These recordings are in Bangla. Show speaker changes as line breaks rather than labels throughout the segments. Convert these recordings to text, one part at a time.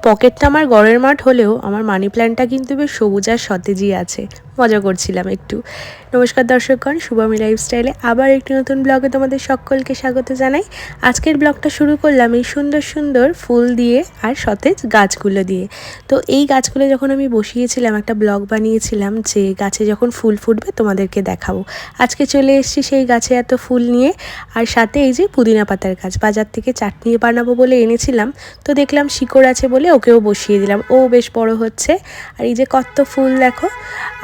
পকেটটা আমার গড়ের মাঠ হলেও আমার মানি প্ল্যান্টটা কিন্তু বেশ সবুজ আর সতেজই আছে। মজা করছিলাম একটু। নমস্কার দর্শকগণ, শুভমী লাইফস্টাইলে আবার একটি নতুন ব্লগে তোমাদের সকলকে স্বাগত জানাই। আজকের ব্লগটা শুরু করলাম এই সুন্দর সুন্দর ফুল দিয়ে আর সতেজ গাছগুলো দিয়ে। তো এই গাছগুলো যখন আমি বসিয়েছিলাম, একটা ব্লগ বানিয়েছিলাম যে গাছে যখন ফুল ফুটবে তোমাদেরকে দেখাবো। আজকে চলে এসেছি সেই গাছে এত ফুল নিয়ে, আর সাথে এই যে পুদিনা পাতার গাছ বাজার থেকে চাটনি বানাবো বলে এনেছিলাম। তো দেখলাম শিকড় আছে বলে ওকেও বসিয়ে দিলাম, ও বেশ বড় হচ্ছে। আর এই যে কত ফুল দেখো।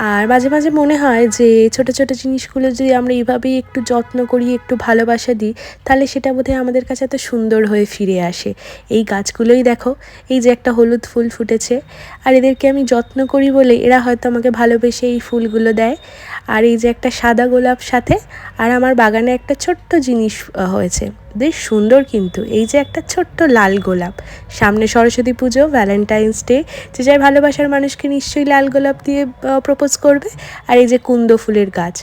আর মাঝে মাঝে মনে হয় যে ছোট ছোট জিনিসগুলো যদি আমরা এইভাবেই একটু যত্ন করি, একটু ভালোবাসা দিই, তাহলে সেটা বোধহয় আমাদের কাছে এত সুন্দর হয়ে ফিরে আসে। এই গাছগুলোই দেখো, এই যে একটা হলুদ ফুল ফুটেছে, আর এদেরকে আমি যত্ন করি বলে এরা হয়তো আমাকে ভালোবেসে এই ফুলগুলো দেয়। আর এই যে একটা সাদা গোলাপ সাথে, আর আমার বাগানে একটা ছোট্ট জিনিস হয়েছে, বেশ সুন্দর কিন্তু। এই যে একটা ছোট্ট লাল গোলাপ, সামনে সরস্বতী পুজো, ভ্যালেন্টাইন্স ডে, যে যার ভালোবাসার মানুষকে নিশ্চয়ই লাল গোলাপ দিয়ে প্রপোজ করবে। আর এই যে কুন্দ ফুলের গাছ।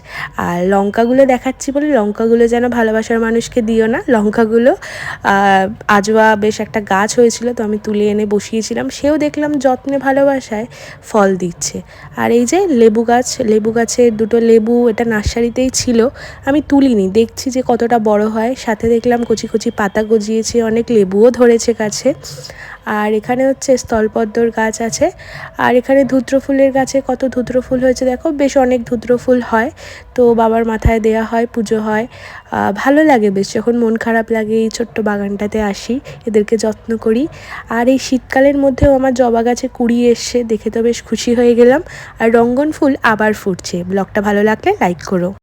আর লঙ্কাগুলো দেখাচ্ছি বলে, লঙ্কাগুলো যেন ভালোবাসার মানুষকে দিও না। লঙ্কাগুলো আজোয়া বেশ একটা গাছ হয়েছিল, তো আমি তুলে এনে বসিয়েছিলাম, সেও দেখলাম যত্নে ভালোবাসায় ফল দিচ্ছে। আর এই যে লেবু গাছ, লেবু গাছে দুটো লেবু, এটা নার্সারিতেই ছিল, আমি তুলিনি, দেখছি যে কতটা বড় হয়। সাথে দেখলাম কচি কচি পাতা গজিয়েছে, অনেক লেবুও ধরেছে গাছে। আর এখানে হচ্ছে স্থলপদ্মর গাছ আছে। আর এখানে ধুত্র ফুলের গাছে কত ধুত্র ফুল হয়েছে দেখো, বেশ অনেক ধুত্র ফুল হয়। তো বাবার মাথায় দেয়া হয়, পুজো হয়। ভালো লাগে বেশ, যখন মন খারাপ লাগে এই ছোট্ট বাগানটাতে আসি, এদেরকে যত্ন করি। আর এই শীতকালের মধ্যেও আমার জবা গাছে কুড়ি এসছে, দেখে তো বেশ খুশি হয়ে গেলাম। আর রঙ্গন ফুল আবার ফুটছে। ব্লগটা ভালো লাগলে লাইক করো।